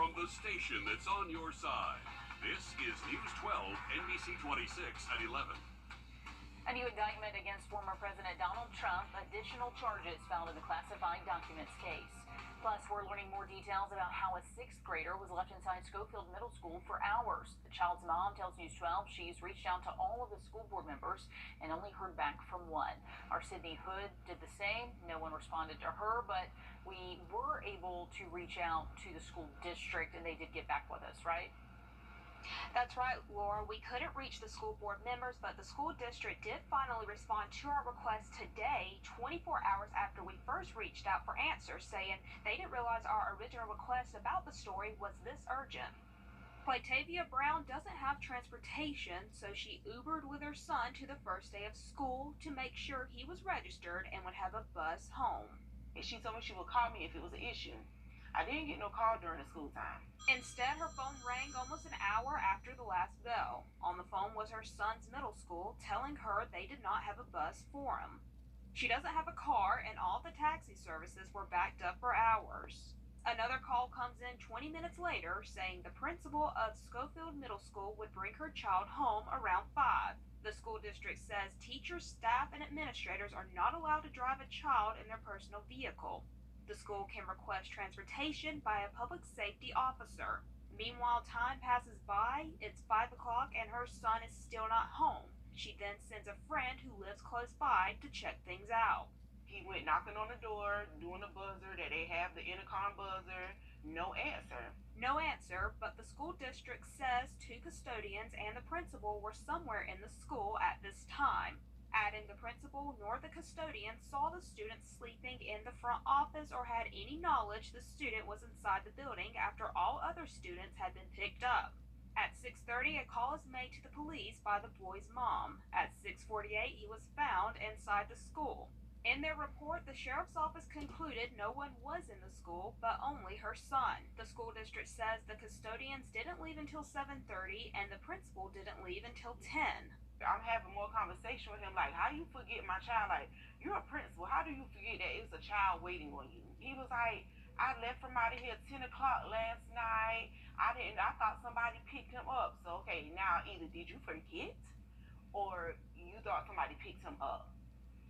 from the station that's on your side. This is News 12, NBC 26 at 11. A new indictment against former President Donald Trump, additional charges found in the classified documents case. Plus, we're learning more details about how a sixth grader was left inside Schofield Middle School for hours. The child's mom tells News 12 she's reached out to all of the school board members and only heard back from one. Our Sydney Hood did the same. No one responded to her, but we were able to reach out to the school district and they did get back with us, right? That's right, Laura. We couldn't reach the school board members, but the school district did finally respond to our request today, 24 hours after we first reached out for answers, saying they didn't realize our original request about the story was this urgent. Platavia Brown doesn't have transportation, so she Ubered with her son to the first day of school to make sure he was registered and would have a bus home. She told me she would call me if it was an issue. I didn't get no call during the school time. Instead, her phone rang almost an hour after the last bell. On the phone was her son's middle school telling her they did not have a bus for him. She doesn't have a car, and all the taxi services were backed up for hours. Another call comes in 20 minutes later saying the principal of Schofield Middle School would bring her child home around 5. The school district says teachers, staff, and administrators are not allowed to drive a child in their personal vehicle. The school can request transportation by a public safety officer. Meanwhile, time passes by, it's 5 o'clock, and her son is still not home. She then sends a friend who lives close by to check things out. He went knocking on the door, doing the buzzer that they have, the intercom buzzer. No answer. No answer, but the school district says 2 custodians and the principal were somewhere in the school at this time. Adding the principal nor the custodian saw the student sleeping in the front office or had any knowledge the student was inside the building after all other students had been picked up. At 6:30, a call is made to the police by the boy's mom. At 6:48, he was found inside the school. In their report, the sheriff's office concluded no one was in the school, but only her son. The school district says the custodians didn't leave until 7:30 and the principal didn't leave until 10. I'm having more conversation with him, like, how you forget my child? Like, you're a principal. How do you forget that it's a child waiting on you? He was like, I left from out of here at 10 o'clock last night. I thought somebody picked him up. So, okay, now either did you forget or you thought somebody picked him up?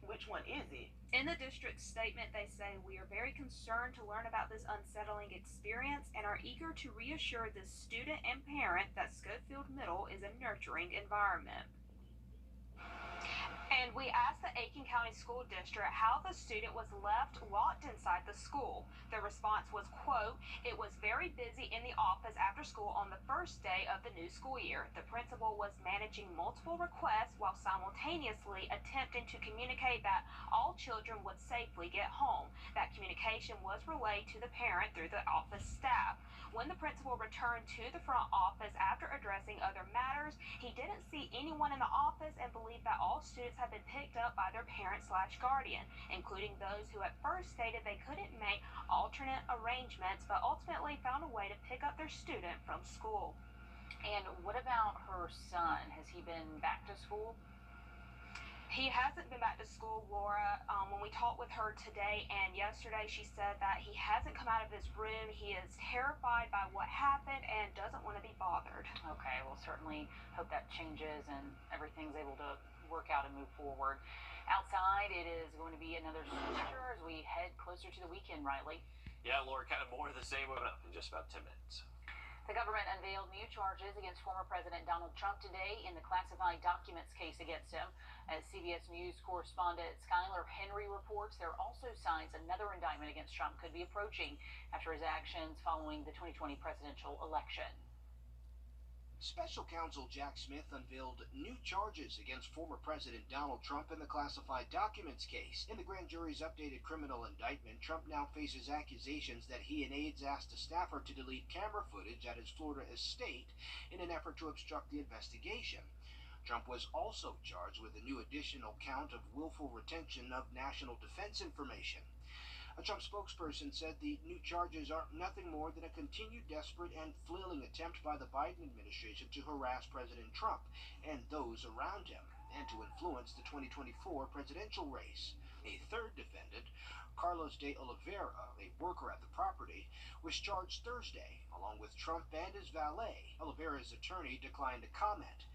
Which one is it? In the district's statement, they say, we are very concerned to learn about this unsettling experience and are eager to reassure this student and parent that Schofield Middle is a nurturing environment. And we asked the Aiken County School District how the student was left locked inside the school. The response was, quote, it was very busy in the office after school on the first day of the new school year. The principal was managing multiple requests while simultaneously attempting to communicate that all children would safely get home. That communication was relayed to the parent through the office staff. When the principal returned to the front office after addressing other matters, he didn't see anyone in the office and believed that all students had been picked up by their parent/guardian, including those who at first stated they couldn't make alternate arrangements, but ultimately found a way to pick up their student from school. And what about her son? Has he been back to school? He hasn't been back to school, Laura. When we talked with her today and yesterday, she said that he hasn't come out of his room. He is terrified by what happened and doesn't want to be bothered. Okay, well, certainly hope that changes and everything's able to work out and move forward. Outside, it is going to be another switcher as we head closer to the weekend, Riley. Yeah, Laura, kind of more of the same in just about 10 minutes. The government unveiled new charges against former President Donald Trump today in the classified documents case against him. As CBS News correspondent Skylar Henry reports, there are also signs another indictment against Trump could be approaching after his actions following the 2020 presidential election. Special Counsel Jack Smith unveiled new charges against former President Donald Trump in the classified documents case. In the grand jury's updated criminal indictment, Trump now faces accusations that he and aides asked a staffer to delete camera footage at his Florida estate in an effort to obstruct the investigation. Trump was also charged with a new additional count of willful retention of national defense information. A Trump spokesperson said the new charges are nothing more than a continued desperate and flailing attempt by the Biden administration to harass President Trump and those around him and to influence the 2024 presidential race. A third defendant, Carlos de Oliveira, a worker at the property, was charged Thursday, along with Trump and his valet. Oliveira's attorney declined to comment.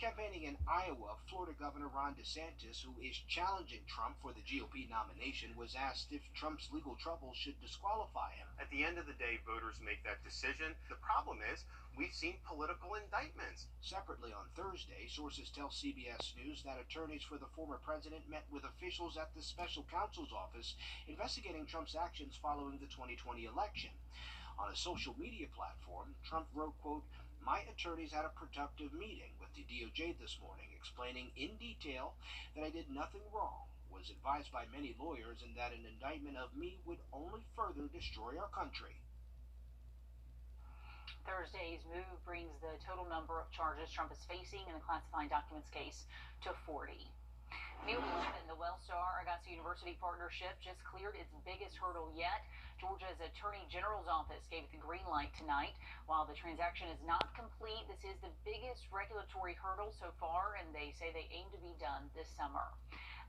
Campaigning in Iowa, Florida Governor Ron DeSantis, who is challenging Trump for the GOP nomination, was asked if Trump's legal troubles should disqualify him. At the end of the day, voters make that decision. The problem is, we've seen political indictments. Separately on Thursday, sources tell CBS News that attorneys for the former president met with officials at the special counsel's office investigating Trump's actions following the 2020 election. On a social media platform, Trump wrote, quote, "My attorneys had a productive meeting with the DOJ this morning, explaining in detail that I did nothing wrong, was advised by many lawyers, and that an indictment of me would only further destroy our country." Thursday's move brings the total number of charges Trump is facing in the classified documents case to 40. New in the Wellstar-Augusta University partnership just cleared its biggest hurdle yet. Georgia's Attorney General's office gave it the green light tonight. While the transaction is not complete, this is the biggest regulatory hurdle so far, and they say they aim to be done this summer.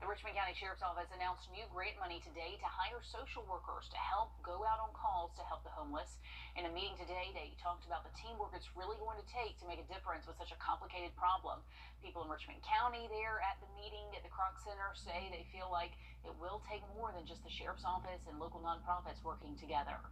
The Richmond County Sheriff's Office announced new grant money today to hire social workers to help go out on calls to help the homeless. In a meeting today, they talked about the teamwork it's really going to take to make a difference with such a complicated problem. People in Richmond County there at the meeting at the Kroc Center say they feel like it will take more than just the Sheriff's Office and local nonprofits working together.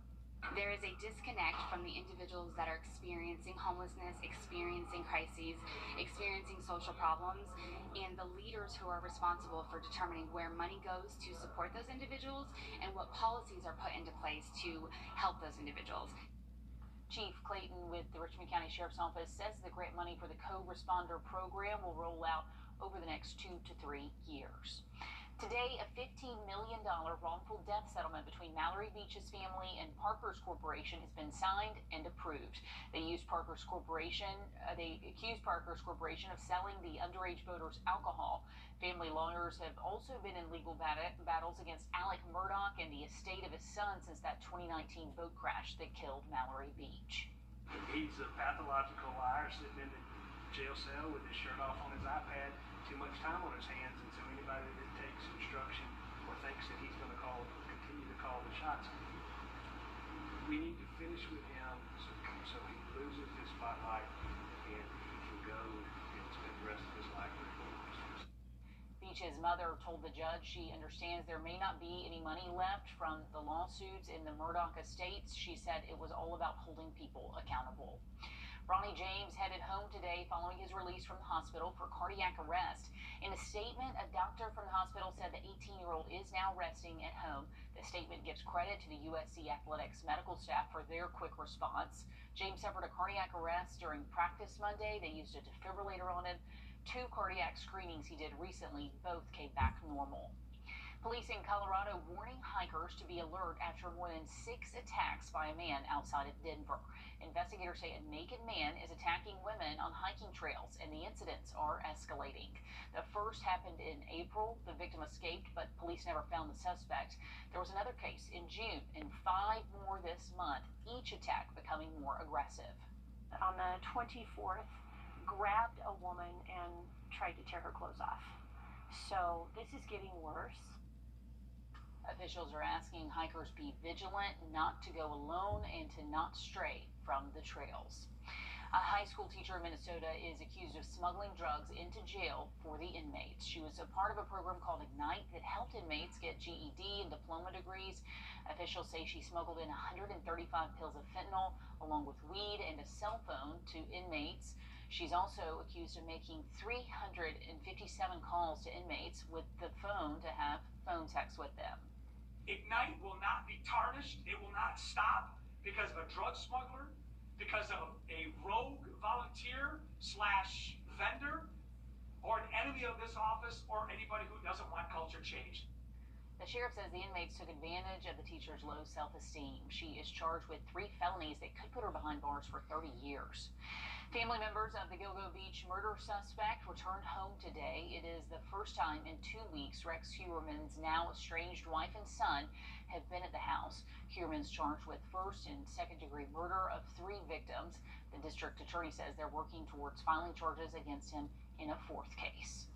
There is a disconnect from the individuals that are experiencing homelessness, experiencing crises, experiencing social problems, and the leaders who are responsible for determining where money goes to support those individuals and what policies are put into place to help those individuals. Chief Clayton with the Richmond County Sheriff's Office says the grant money for the co-responder program will roll out over the next 2 to 3 years. Today, a $15 million wrongful death settlement between Mallory Beach's family and Parker's Corporation has been signed and approved. They accused Parker's Corporation of selling the underage voters alcohol. Family lawyers have also been in legal battles against Alec Murdaugh and the estate of his son since that 2019 boat crash that killed Mallory Beach. He's a pathological liar sitting in the jail cell with his shirt off on his iPad, too much time on his hands, and so anybody that takes instruction or thinks that he's going to continue to call the shots, we need to finish with him so he loses his spotlight and he can go and spend the rest of his life with the officers. Beach's mother told the judge she understands there may not be any money left from the lawsuits in the Murdaugh estates. She said it was all about holding people accountable. Ronnie James headed home today following his release from the hospital for cardiac arrest. In a statement, a doctor from the hospital said the 18-year-old is now resting at home. The statement gives credit to the USC Athletics medical staff for their quick response. James suffered a cardiac arrest during practice Monday. They used a defibrillator on him. 2 cardiac screenings he did recently, both came back normal. Police in Colorado warning hikers to be alert after more than 6 attacks by a man outside of Denver. Investigators say a naked man is attacking women on hiking trails, and the incidents are escalating. The first happened in April. The victim escaped, but police never found the suspect. There was another case in June and 5 more this month, each attack becoming more aggressive. On the 24th, grabbed a woman and tried to tear her clothes off. So this is getting worse. Officials are asking hikers be vigilant, not to go alone, and to not stray from the trails. A high school teacher in Minnesota is accused of smuggling drugs into jail for the inmates. She was a part of a program called Ignite that helped inmates get GED and diploma degrees. Officials say she smuggled in 135 pills of fentanyl, along with weed and a cell phone to inmates. She's also accused of making 357 calls to inmates with the phone to have phone sex with them. Ignite will not be tarnished. It will not stop because of a drug smuggler, because of a rogue volunteer / vendor, or an enemy of this office, or anybody who doesn't want culture changed. The sheriff says the inmates took advantage of the teacher's low self-esteem. She is charged with 3 felonies that could put her behind bars for 30 years. Family members of the Gilgo Beach murder suspect returned home today. It is the first time in 2 weeks Rex Heuermann's now estranged wife and son have been at the house. Heuermann's charged with 1st and 2nd degree murder of 3 victims. The district attorney says they're working towards filing charges against him in a 4th case.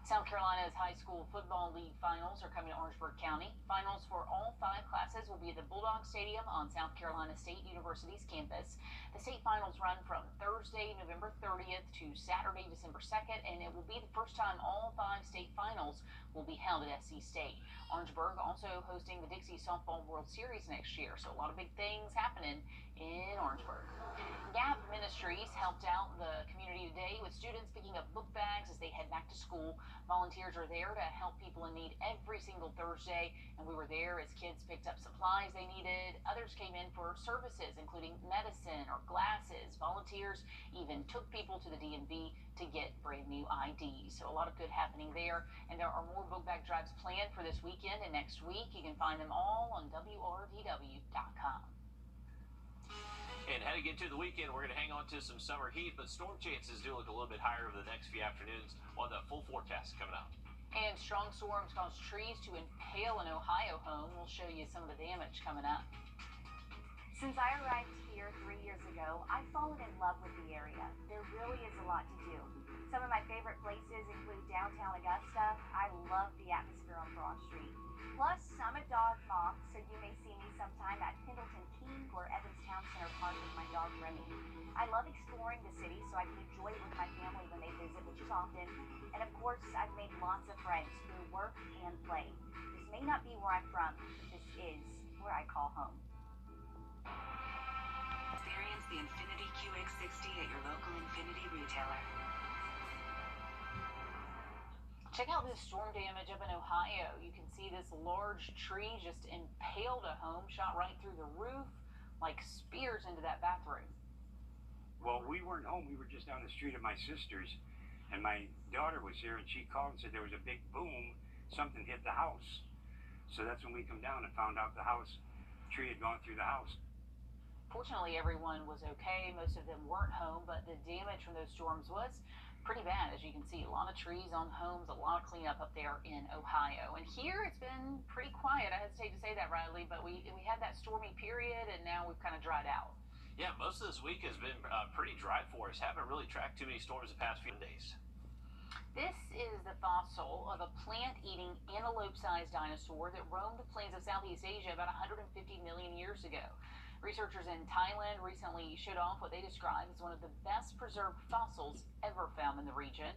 South Carolina's high school football league finals are coming to Orangeburg County. Finals for all 5 classes will be at the Bulldog Stadium on South Carolina State University's campus. The state finals run from Thursday, November 30th to Saturday, December 2nd, and it will be the first time all 5 state finals will be held at SC State. Orangeburg also hosting the Dixie Softball World Series next year, so a lot of big things happening in Orangeburg. Gap Ministries helped out the community today with students picking up book bags as they head back to school. Volunteers are there to help people in need every single Thursday, and we were there as kids picked up supplies they needed. Others came in for services, including medicine or glasses. Volunteers even took people to the DMV to get brand new IDs. So a lot of good happening there, and there are more book bag drives planned for this weekend and next week. You can find them all on Wrdw.com. And heading into the weekend, we're going to hang on to some summer heat, but storm chances do look a little bit higher over the next few afternoons. We'll have that full forecast coming out. And strong storms caused trees to impale an Ohio home. We'll show you some of the damage coming up. Since I arrived here 3 years ago, I've fallen in love with the area. There really is a lot to do. Some of my favorite places include downtown Augusta. I love the atmosphere on Broad Street. Plus, I'm a dog mom, so you may see me sometime at Pendleton King or Evanstown Center Park with my dog Remy. I love exploring the city so I can enjoy it with my family when they visit, which is often. And of course, I've made lots of friends through work and play. This may not be where I'm from, but this is where I call home. Experience the Infiniti QX60 at your local Infiniti retailer. Check out this storm damage up in Ohio. You can see this large tree just impaled a home, shot right through the roof, like spears into that bathroom. Well, we weren't home. We were just down the street at my sister's, and my daughter was here, and she called and said there was a big boom. Something hit the house. So that's when we come down and found out the tree had gone through the house. Fortunately, everyone was okay. Most of them weren't home, but the damage from those storms was pretty bad. As you can see, a lot of trees on homes, a lot of cleanup up there in Ohio. And here it's been pretty quiet. I hesitate to say that, Riley, but we had that stormy period, and now we've kind of dried out. Yeah, most of this week has been pretty dry for us. Haven't really tracked too many storms the past few days. This is the fossil of a plant-eating antelope-sized dinosaur that roamed the plains of Southeast Asia about 150 million years ago. Researchers in Thailand recently showed off what they describe as one of the best preserved fossils ever found in the region.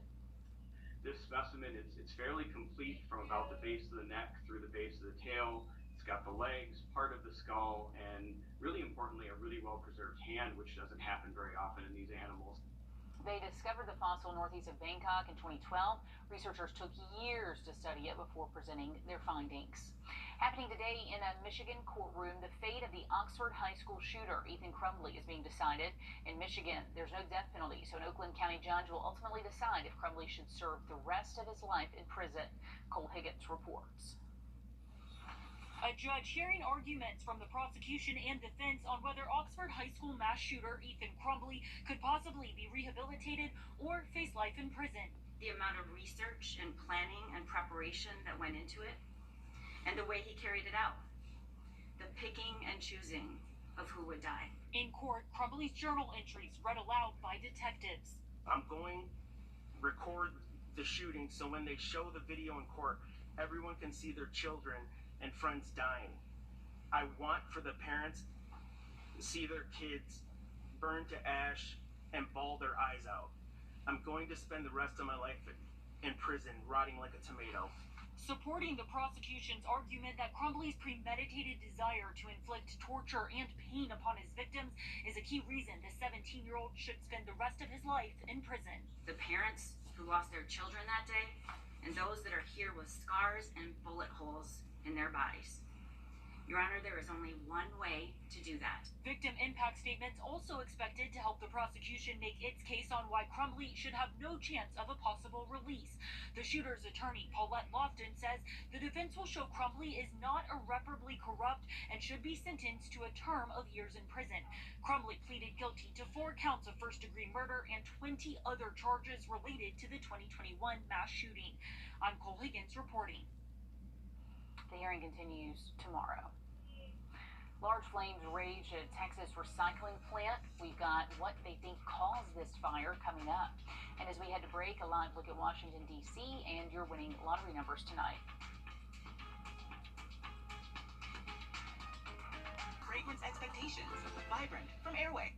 This specimen it's fairly complete from about the base of the neck through the base of the tail. It's got the legs, part of the skull, and really importantly, a really well-preserved hand, which doesn't happen very often in these animals. They discovered the fossil northeast of Bangkok in 2012. Researchers took years to study it before presenting their findings. Happening today in a Michigan courtroom, the fate of the Oxford High School shooter, Ethan Crumbley, is being decided. In Michigan, there's no death penalty, so an Oakland County judge will ultimately decide if Crumbley should serve the rest of his life in prison. Cole Higgins reports. A judge hearing arguments from the prosecution and defense on whether Oxford High School mass shooter Ethan Crumbley could possibly be rehabilitated or face life in prison. The amount of research and planning and preparation that went into it, and the way he carried it out. The picking and choosing of who would die. In court, Crumbley's journal entries read aloud by detectives. I'm going to record the shooting so when they show the video in court, everyone can see their children and friends dying. I want for the parents to see their kids burned to ash and bawl their eyes out. I'm going to spend the rest of my life in prison, rotting like a tomato. Supporting the prosecution's argument that Crumbley's premeditated desire to inflict torture and pain upon his victims is a key reason the 17-year-old should spend the rest of his life in prison. The parents who lost their children that day, and those that are here with scars and bullet holes in their bodies. Your Honor, there is only one way to do that. Victim impact statements also expected to help the prosecution make its case on why Crumbley should have no chance of a possible release. The shooter's attorney, Paulette Lofton, says the defense will show Crumbley is not irreparably corrupt and should be sentenced to a term of years in prison. Crumbley pleaded guilty to 4 counts of first-degree murder and 20 other charges related to the 2021 mass shooting. I'm Cole Higgins reporting. The hearing continues tomorrow. Large flames rage at a Texas recycling plant. We've got what they think caused this fire coming up. And as we head to break, a live look at Washington, D.C. and your winning lottery numbers tonight. Fragrance Expectations, Vibrant from Airway.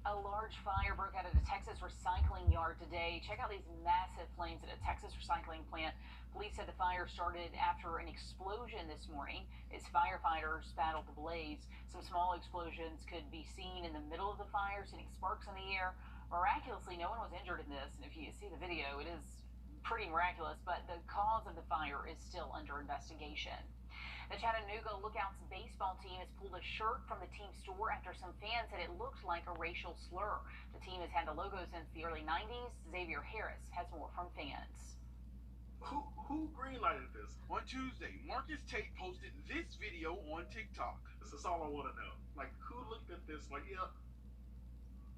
A large fire broke out at a Texas recycling yard today. Check out these massive flames at a Texas recycling plant. Police said the fire started after an explosion this morning as firefighters battled the blaze. Some small explosions could be seen in the middle of the fire, sending sparks in the air. Miraculously, no one was injured in this, and if you see the video, it is pretty miraculous, but the cause of the fire is still under investigation. The Chattanooga Lookouts baseball team has pulled a shirt from the team store after some fans said it looked like a racial slur. The team has had the logo since the early 90s. Xavier Harris has more from fans. Who greenlighted this? On Tuesday, Marcus Tate posted this video on TikTok. That's all I want to know. Like, who looked at this like, yeah,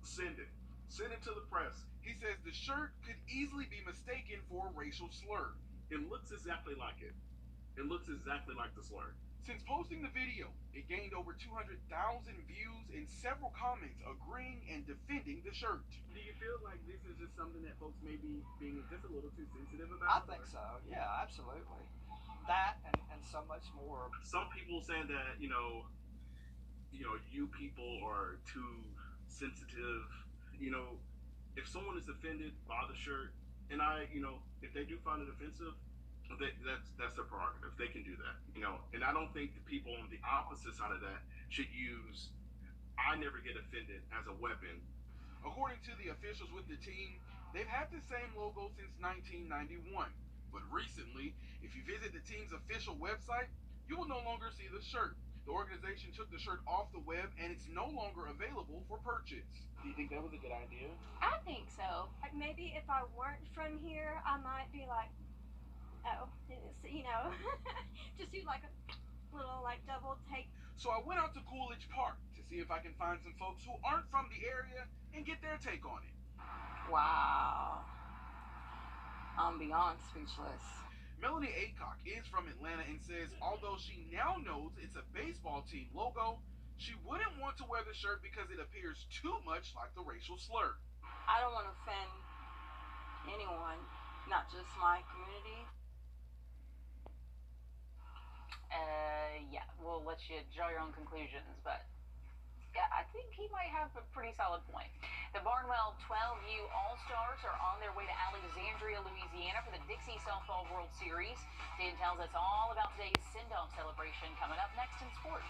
send it. Send it to the press. He says the shirt could easily be mistaken for a racial slur. It looks exactly like it. It looks exactly like the slur. Since posting the video, it gained over 200,000 views and several comments agreeing and defending the shirt. Do you feel like this is just something that folks may be being just a little too sensitive about? I think so. Yeah, absolutely. That and so much more. Some people say that, you people are too sensitive. If someone is offended by the shirt, and if they do find it offensive, that's their prerogative. They can do that, and I don't think the people on the opposite side of that should use "I never get offended" as a weapon. According to the officials with the team, they've had the same logo since 1991. But recently, if you visit the team's official website, you will no longer see the shirt. The organization took the shirt off the web and it's no longer available for purchase. Do you think that was a good idea? I think so. Like maybe if I weren't from here, I might be like, oh, just do like a little double take. So I went out to Coolidge Park to see if I can find some folks who aren't from the area and get their take on it. Wow. I'm beyond speechless. Melanie Aycock is from Atlanta and says although she now knows it's a baseball team logo, she wouldn't want to wear the shirt because it appears too much like the racial slur. I don't want to offend anyone, not just my community. Yeah, we'll let you draw your own conclusions, but yeah, I think he might have a pretty solid point. The Barnwell 12U All-Stars are on their way to Alexandria, Louisiana for the Dixie Softball World Series. Dan tells us all about today's send-off celebration coming up next in sports.